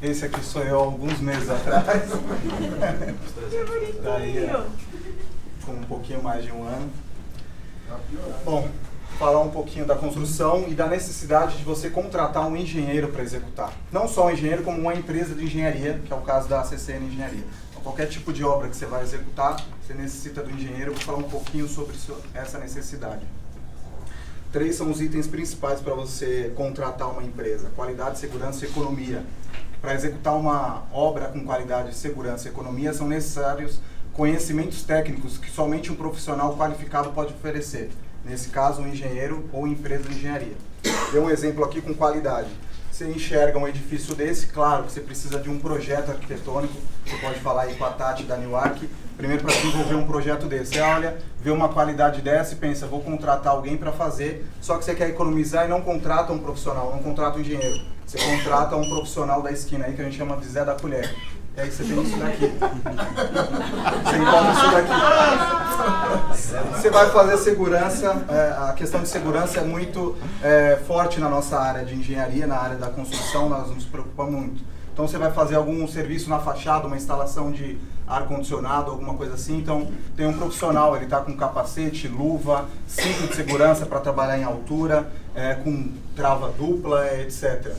Esse aqui sou eu há alguns meses atrás. Que bonitinho! Daí, com um pouquinho mais de um ano. Bom, falar um pouquinho da construção e da necessidade de você contratar um engenheiro para executar. Não só um engenheiro, como uma empresa de engenharia, que é o caso da CCN Engenharia. Então, qualquer tipo de obra que você vai executar, você necessita do engenheiro. Eu vou falar um pouquinho sobre essa necessidade. 3 são os itens principais para você contratar uma empresa: qualidade, segurança e economia. Para executar uma obra com qualidade, segurança e economia, são necessários conhecimentos técnicos que somente um profissional qualificado pode oferecer. Nesse caso, um engenheiro ou empresa de engenharia. Dei um exemplo aqui com qualidade. Você enxerga um edifício desse, claro que você precisa de um projeto arquitetônico. Você pode falar aí com a Tati da Newark. Primeiro, para desenvolver um projeto desse, você olha, vê uma qualidade dessa e pensa, vou contratar alguém para fazer, só que você quer economizar e não contrata um profissional, não contrata um engenheiro. Você contrata um profissional da esquina aí, que a gente chama de Zé da Colher. E aí você tem isso daqui. Você encontra isso daqui. Você vai fazer segurança. A questão de segurança é muito forte na nossa área de engenharia, na área da construção, nós nos preocupamos muito. Então você vai fazer algum serviço na fachada, uma instalação de ar-condicionado, alguma coisa assim. Então tem um profissional, ele está com capacete, luva, cinto de segurança para trabalhar em altura, com trava dupla, etc.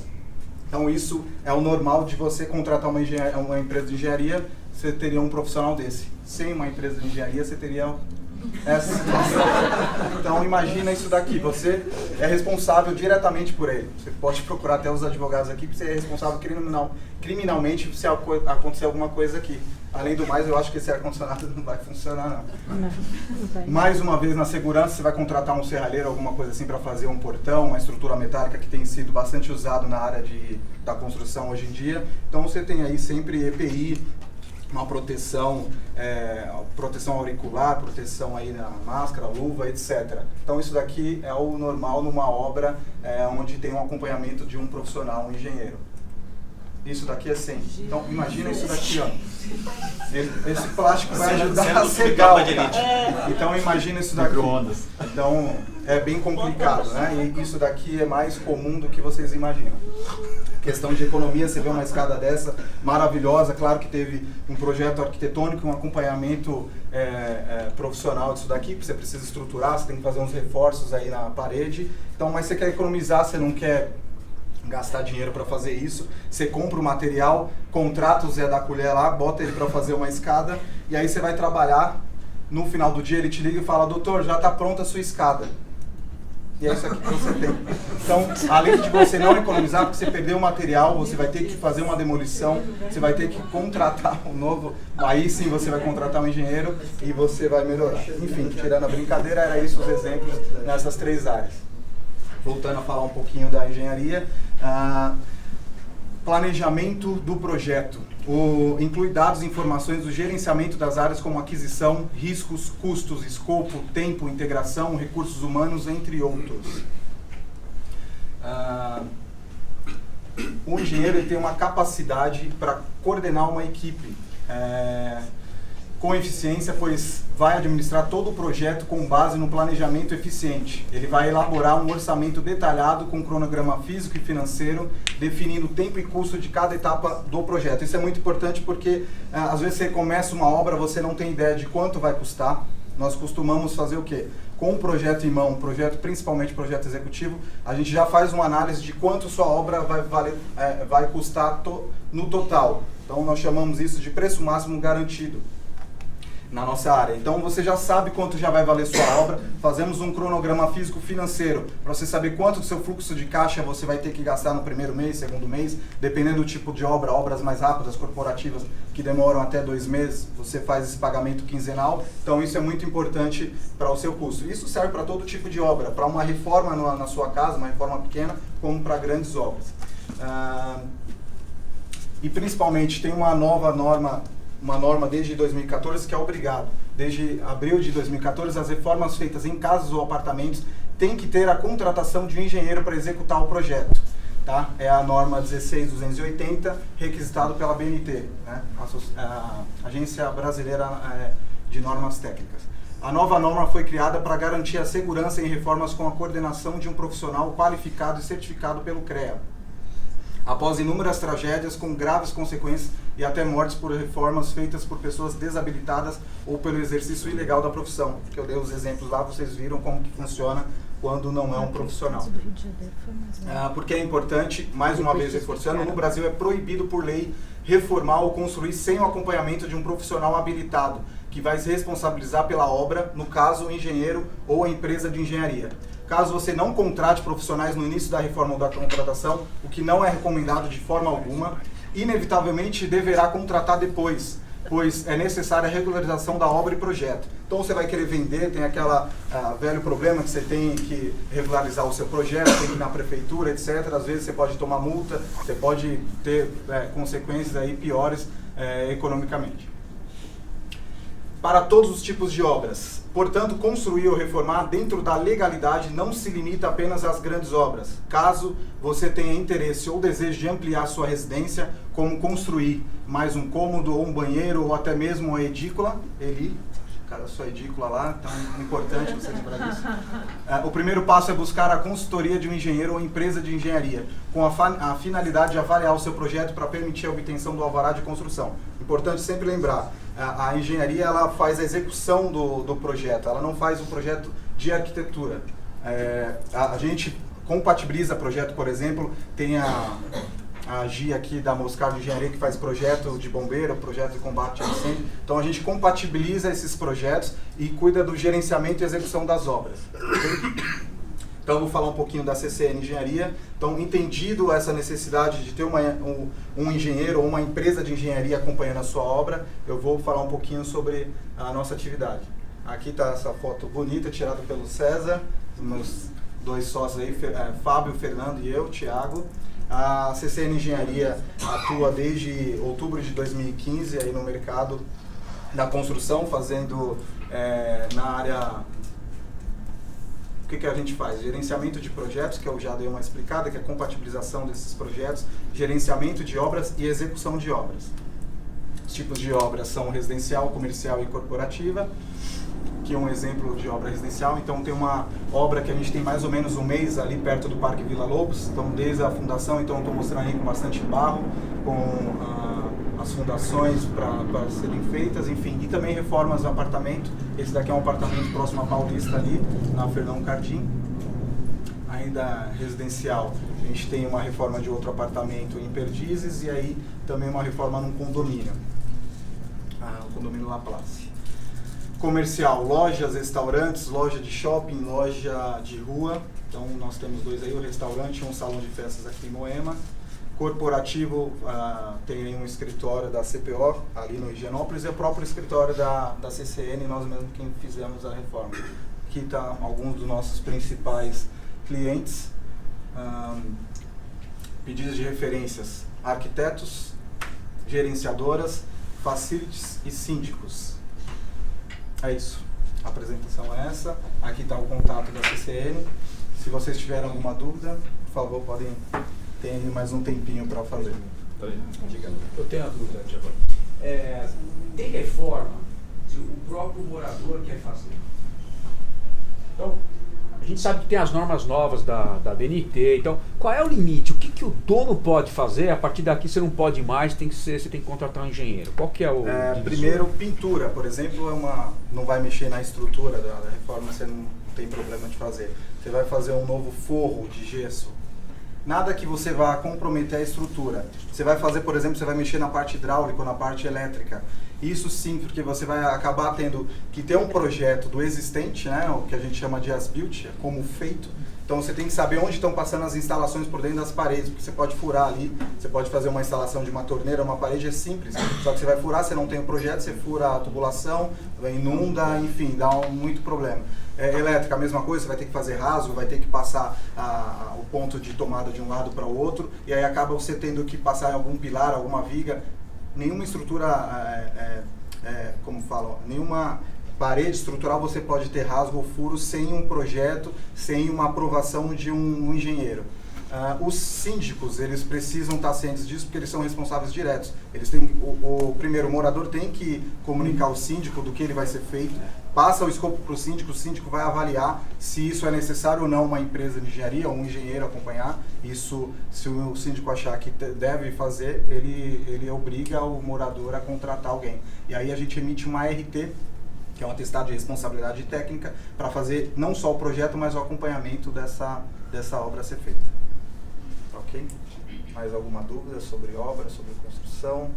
Então isso é o normal de você contratar uma empresa de engenharia, você teria um profissional desse. Sem uma empresa de engenharia, você teria essa situação. Então imagina isso daqui, você é responsável diretamente por ele. Você pode procurar até os advogados aqui, porque você é responsável criminalmente se acontecer alguma coisa aqui. Além do mais, eu acho que esse ar-condicionado não vai funcionar, não. Mais uma vez, na segurança, você vai contratar um serralheiro, alguma coisa assim, para fazer um portão, uma estrutura metálica que tem sido bastante usado na área da construção hoje em dia. Então você tem aí sempre EPI, uma proteção, proteção auricular, proteção aí na máscara, luva, etc. Então isso daqui é o normal numa obra onde tem um acompanhamento de um profissional, um engenheiro. Isso daqui é 100. Então imagina isso daqui, ó. Esse plástico vai ajudar a secar o cara. Então imagina isso daqui. Então é bem complicado, né? E isso daqui é mais comum do que vocês imaginam. Questão de economia, você vê uma escada dessa, maravilhosa. Claro que teve um projeto arquitetônico, um acompanhamento profissional disso daqui, que você precisa estruturar, você tem que fazer uns reforços aí na parede. Então, mas você quer economizar, você não quer gastar dinheiro para fazer isso, você compra o material, contrata o Zé da Colher lá, bota ele para fazer uma escada, e aí você vai trabalhar, no final do dia ele te liga e fala, doutor, já está pronta a sua escada. E é isso aqui que você tem. Então, além de você não economizar, porque você perdeu o material, você vai ter que fazer uma demolição, você vai ter que contratar um novo, aí sim você vai contratar um engenheiro e você vai melhorar. Enfim, tirando a brincadeira, era isso os exemplos nessas 3 áreas. Voltando a falar um pouquinho da engenharia, planejamento do projeto. Inclui dados e informações do gerenciamento das áreas como aquisição, riscos, custos, escopo, tempo, integração, recursos humanos, entre outros. O engenheiro ele tem uma capacidade para coordenar uma equipe com eficiência, pois vai administrar todo o projeto com base no planejamento eficiente. Ele vai elaborar um orçamento detalhado com cronograma físico e financeiro, definindo o tempo e custo de cada etapa do projeto. Isso é muito importante porque às vezes você começa uma obra, você não tem ideia de quanto vai custar. Nós costumamos fazer o quê? Com o projeto em mão, principalmente projeto executivo, a gente já faz uma análise de quanto sua obra vai custar no total. Então nós chamamos isso de preço máximo garantido na nossa área. Então você já sabe quanto já vai valer sua obra, fazemos um cronograma físico-financeiro para você saber quanto do seu fluxo de caixa você vai ter que gastar no primeiro mês, segundo mês, dependendo do tipo de obra, obras mais rápidas, corporativas, que demoram até 2 meses, você faz esse pagamento quinzenal, então isso é muito importante para o seu custo. Isso serve para todo tipo de obra, para uma reforma na sua casa, uma reforma pequena, como para grandes obras. E principalmente tem uma nova norma, desde 2014 que é obrigado. Desde abril de 2014, as reformas feitas em casas ou apartamentos têm que ter a contratação de um engenheiro para executar o projeto. Tá? É a norma 16280, requisitado pela BNT, né? A Agência Brasileira de Normas Técnicas. A nova norma foi criada para garantir a segurança em reformas com a coordenação de um profissional qualificado e certificado pelo CREA. após inúmeras tragédias com graves consequências e até mortes por reformas feitas por pessoas desabilitadas ou pelo exercício ilegal da profissão. Que eu dei os exemplos lá, vocês viram como que funciona quando não é um profissional. Porque é importante, mais uma vez reforçando, no Brasil é proibido por lei reformar ou construir sem o acompanhamento de um profissional habilitado, que vai se responsabilizar pela obra, no caso o engenheiro ou a empresa de engenharia. Caso você não contrate profissionais no início da reforma ou da contratação, o que não é recomendado de forma alguma, inevitavelmente deverá contratar depois, pois é necessária a regularização da obra e projeto. Então você vai querer vender, tem aquele velho problema que você tem que regularizar o seu projeto, tem que ir na prefeitura, etc. Às vezes você pode tomar multa, você pode ter consequências aí piores economicamente. Para todos os tipos de obras. Portanto, construir ou reformar dentro da legalidade não se limita apenas às grandes obras. Caso você tenha interesse ou desejo de ampliar sua residência, como construir mais um cômodo ou um banheiro ou até mesmo uma edícula, cara, sua edícula lá, então é importante você lembrar disso. O primeiro passo é buscar a consultoria de um engenheiro ou empresa de engenharia, com a finalidade de avaliar o seu projeto para permitir a obtenção do alvará de construção. Importante sempre lembrar, a engenharia ela faz a execução do projeto, ela não faz o projeto de arquitetura. A gente compatibiliza projeto, por exemplo, tem a Gia aqui da Moscar de Engenharia que faz projeto de bombeiro, projeto de combate a incêndio. Então a gente compatibiliza esses projetos e cuida do gerenciamento e execução das obras. Então eu vou falar um pouquinho da CCN Engenharia. Então, entendido essa necessidade de ter um engenheiro ou uma empresa de engenharia acompanhando a sua obra, eu vou falar um pouquinho sobre a nossa atividade. Aqui está essa foto bonita, tirada pelo César, meus dois sócios aí, Fábio, Fernando e eu, Thiago. A CCN Engenharia atua desde outubro de 2015 aí no mercado da construção, fazendo na área... O que a gente faz? Gerenciamento de projetos, que eu já dei uma explicada, que é a compatibilização desses projetos, gerenciamento de obras e execução de obras. Os tipos de obras são residencial, comercial e corporativa. Aqui é um exemplo de obra residencial. Então tem uma obra que a gente tem mais ou menos um mês ali perto do Parque Vila Lobos. Então desde a fundação, então eu estou mostrando aí com bastante barro, com as fundações para serem feitas, enfim, e também reformas no apartamento. Esse daqui é um apartamento próximo a Paulista ali, na Fernão Cardim. Ainda residencial, a gente tem uma reforma de outro apartamento em Perdizes e aí também uma reforma num condomínio, o condomínio La Place. Comercial, lojas, restaurantes, loja de shopping, loja de rua. Então nós temos dois aí, o restaurante e um salão de festas aqui em Moema. Corporativo, tem aí um escritório da CPO ali no Higienópolis e o próprio escritório da CCN, nós mesmos quem fizemos a reforma. Aqui está alguns dos nossos principais clientes. Pedidos de referências: arquitetos, gerenciadoras, facilities e síndicos. É isso. A apresentação é essa. Aqui está o contato da CCN. Se vocês tiverem alguma dúvida, por favor, podem ter mais um tempinho para fazer. Eu tenho a dúvida, Tiago. Tem reforma se o próprio morador quer fazer? Então, a gente sabe que tem as normas novas da DNT. Então, qual é o limite? O que o dono pode fazer? A partir daqui você não pode mais, você tem que contratar um engenheiro. Qual que é o... Primeiro, pintura, por exemplo, não vai mexer na estrutura da reforma, você não tem problema de fazer. Você vai fazer um novo forro de gesso. Nada que você vá comprometer a estrutura. Você vai fazer, por exemplo, você vai mexer na parte hidráulica ou na parte elétrica. Isso sim, porque você vai acabar tendo que ter um projeto do existente, né, o que a gente chama de as-built, como feito. Então você tem que saber onde estão passando as instalações por dentro das paredes, porque você pode furar ali, você pode fazer uma instalação de uma torneira, uma parede é simples, só que você vai furar, você não tem o projeto, você fura a tubulação, inunda, enfim, dá muito problema. Elétrica, a mesma coisa, você vai ter que fazer raso, vai ter que passar o ponto de tomada de um lado para o outro, e aí acaba você tendo que passar em algum pilar, alguma viga. Nenhuma estrutura, como falam, nenhuma parede estrutural você pode ter rasgo ou furo sem um projeto, sem uma aprovação de um engenheiro. Os síndicos, eles precisam estar cientes disso porque eles são responsáveis diretos. Eles têm, o primeiro morador tem que comunicar ao síndico do que ele vai ser feito, passa o escopo para o síndico vai avaliar se isso é necessário ou não uma empresa de engenharia ou um engenheiro acompanhar. Isso, se o síndico achar que deve fazer, ele obriga o morador a contratar alguém. E aí a gente emite uma RT, que é um atestado de responsabilidade técnica, para fazer não só o projeto, mas o acompanhamento dessa obra a ser feita. Ok? Mais alguma dúvida sobre obra, sobre construção?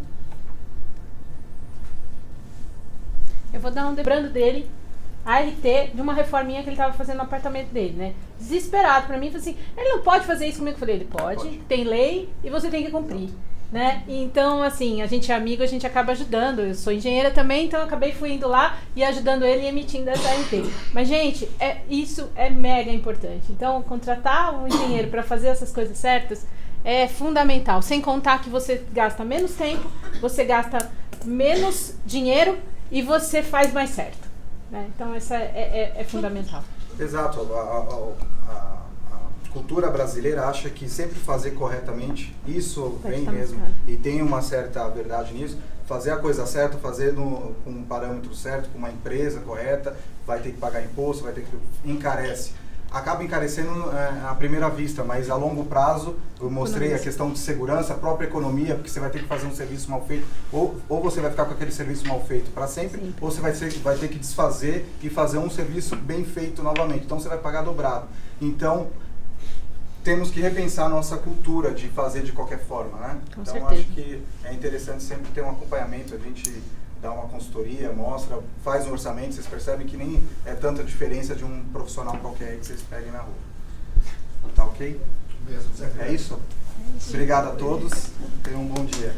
Eu vou dar um lembrando dele, a RT, de uma reforminha que ele estava fazendo no apartamento dele, né? Desesperado pra mim, falou assim, ele não pode fazer isso comigo. Eu falei, ele pode, tem lei e você tem que cumprir, né? Então, assim, a gente é amigo, a gente acaba ajudando. Eu sou engenheira também, então eu fui indo lá e ajudando ele e emitindo essa RT. Mas, gente, isso é mega importante. Então, contratar um engenheiro para fazer essas coisas certas é fundamental. Sem contar que você gasta menos tempo, você gasta menos dinheiro e você faz mais certo, né? Então, essa é fundamental. Exato. A cultura brasileira acha que sempre fazer corretamente, isso vem mesmo, e tem uma certa verdade nisso, fazer a coisa certa, fazer com um parâmetro certo, com uma empresa correta, vai ter que pagar imposto, vai ter que encarece. Acaba encarecendo à primeira vista, mas a longo prazo, eu mostrei a questão de segurança, a própria economia, porque você vai ter que fazer um serviço mal feito, ou você vai ficar com aquele serviço mal feito para sempre, ou você vai ter que desfazer e fazer um serviço bem feito novamente. Então você vai pagar dobrado. Então, temos que repensar a nossa cultura de fazer de qualquer forma, né? Então, certeza. Acho que é interessante sempre ter um acompanhamento, a gente dá uma consultoria, mostra, faz um orçamento, vocês percebem que nem é tanta diferença de um profissional qualquer aí que vocês peguem na rua. Tá ok? É isso? Obrigado a todos, tenham um bom dia.